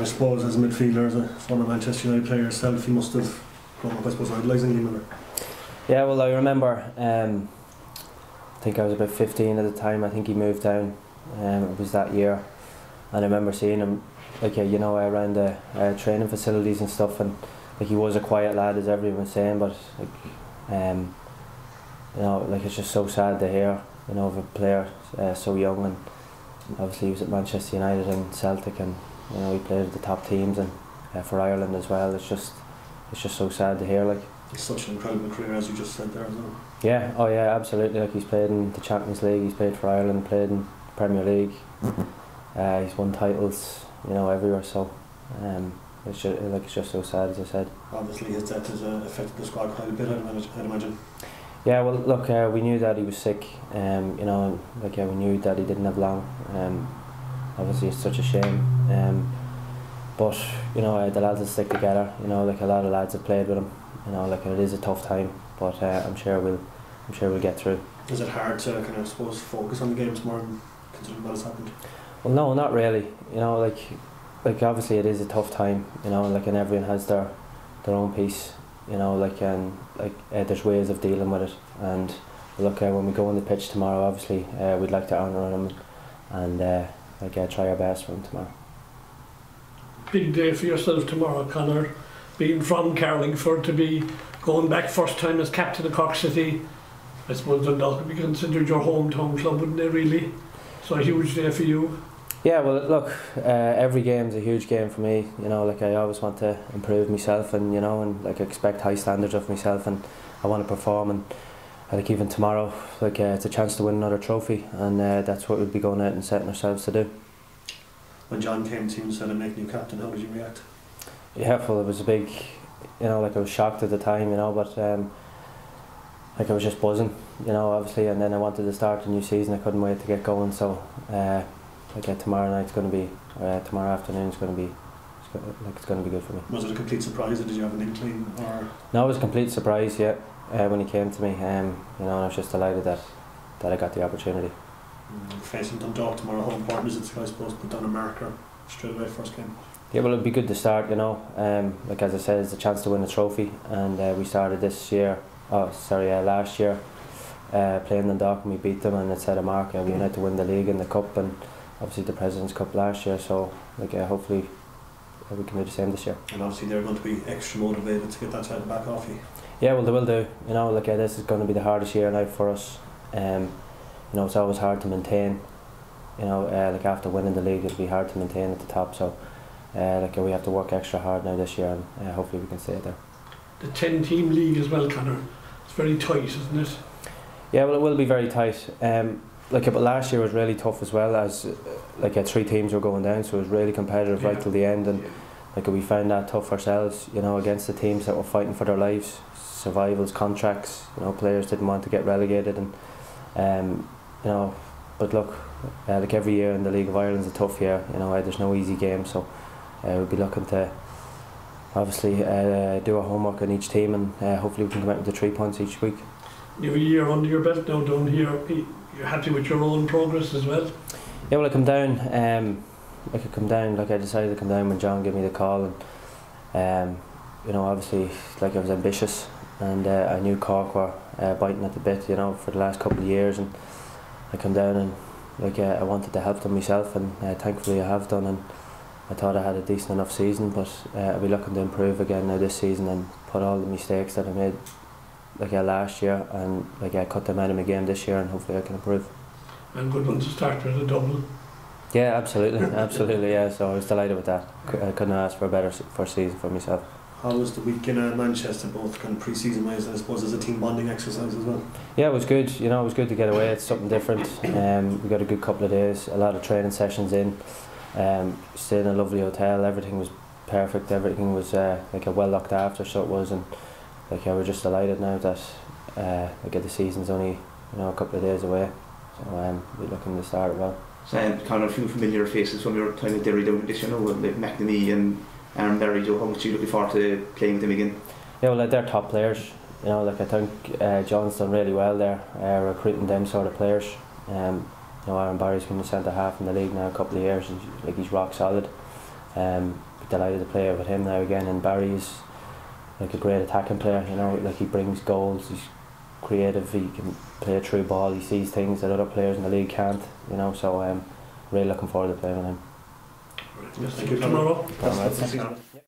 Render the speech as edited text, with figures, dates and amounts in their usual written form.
I suppose as a midfielder, as a former Manchester United player yourself, you must have grown up, I suppose, idolising Lee Miller. Yeah, well, I remember, I think I was about 15 at the time. I think he moved down, it was that year, and I remember seeing him, like, you know, around the training facilities and stuff, and like, he was a quiet lad, as everyone was saying, but like, you know, like, it's just so sad to hear, you know, of a player so young. And obviously he was at Manchester United and Celtic, and you know, he played at the top teams, and for Ireland as well. It's just so sad to hear. Like, it's such an incredible career, as you just said there as well. Yeah, oh yeah, absolutely. Like, he's played in the Champions League, he's played for Ireland, played in the Premier League. He's won titles, you know, everywhere. So it's just so sad, as I said. Obviously his death has affected the squad quite a bit, I'd imagine. Yeah, well, look, we knew that he was sick, you know, like, we knew that he didn't have long. Obviously it's such a shame, but you know, the lads will stick together. You know, like, a lot of lads have played with him. You know, like, it is a tough time, but I'm sure we'll get through. Is it hard to kind of, I suppose, focus on the games more than considering what has happened? Well, no, not really. You know, like obviously it is a tough time. You know, like, and everyone has their own piece. You know, like, and there's ways of dealing with it. And look, when we go on the pitch tomorrow, obviously we'd like to honour him and like, try our best for him tomorrow. Big day for yourself tomorrow, Conor. Being from Carlingford, to be going back first time as captain of Cork City. I suppose Dundalk would be considered your hometown club, wouldn't they, really? So a huge day for you. Yeah, well, look, every game's a huge game for me. You know, like, I always want to improve myself, and you know, and like, expect high standards of myself, and I want to perform. And like, even tomorrow, like, it's a chance to win another trophy, and that's what we'll be going out and setting ourselves to do. When John came to you and said, "I'm making you captain," how did you react? Yeah, well, it was a big, you know, like, I was shocked at the time, you know, but like, I was just buzzing, you know, obviously, and then I wanted to start a new season. I couldn't wait to get going. So like, tomorrow night's going to be, tomorrow afternoon's going to be, it's going to be good for me. Was it a complete surprise, or did you have an inkling? Or? No, it was a complete surprise, yeah, when he came to me, you know, and I was just delighted that I got the opportunity. Facing Dundalk tomorrow, how important is it, I suppose, put down a marker straight away first game? Yeah, well, it'd be good to start, you know. Like, as I said, it's a chance to win a trophy, and we started last year playing Dundalk, and we beat them, and it set a mark. We went out to win the league and the cup, and obviously the President's Cup last year. So like, hopefully we can do the same this year. And obviously they're going to be extra motivated to get that side back off you. Yeah, well, they will do. You know, like, this is going to be the hardest year now for us. You know, it's always hard to maintain. You know, like, after winning the league, it'll be hard to maintain at the top. So like, we have to work extra hard now this year, and hopefully we can stay there. The 10-team league as well, Conor. It's very tight, isn't it? Yeah, well, it will be very tight. Like, but last year was really tough as well, as like, 3 teams were going down, so it was really competitive right till the end, and like, we found that tough ourselves. You know, against the teams that were fighting for their lives, survivals, contracts. You know, players didn't want to get relegated, and you know, but look, like, every year in the League of Ireland is a tough year. You know, there's no easy game, so we'll be looking to obviously do our homework on each team, and hopefully we can come out with the 3 points each week. You have a year under your belt now down here. You're happy with your own progress as well? Yeah, well, I come down. Like, I decided to come down when John gave me the call, and you know, obviously, like, I was ambitious, and I knew Cork were biting at the bit, you know, for the last couple of years, and I come down, and like, I wanted to help them myself, and thankfully I have done, and I thought I had a decent enough season, but I'll be looking to improve again now this season, and put all the mistakes that I made like, last year, and like, cut them out of my game this year, and hopefully I can improve. And good one to start with a double. Yeah, absolutely, absolutely, yeah. So I was delighted with that. I couldn't ask for a better first season for myself. How was the week in Manchester, both kind of pre-season wise, I suppose, as a team bonding exercise as well? Yeah, it was good. You know, it was good to get away. It's something different. We got a good couple of days, a lot of training sessions in. Stayed in a lovely hotel. Everything was perfect. Everything was like, well looked after. So it was, and like, we're just delighted now that like, the season's only, you know, a couple of days away. So we're looking to start it well. So kind of a few familiar faces from your time at Derry down this, you know, with McNamee and Aaron Berry. Joe, how much are you looking forward to playing with them again? Yeah, well, they're top players. You know, like, I think John's done really well there, recruiting them sort of players. You know, Aaron Barry's been the centre half in the league now a couple of years, and like, he's rock solid. Be delighted to play with him now again. And Barry's like a great attacking player, you know, like he brings goals, he's creative, he can play a through ball, he sees things that other players in the league can't, you know, so really looking forward to playing with him. Tomorrow.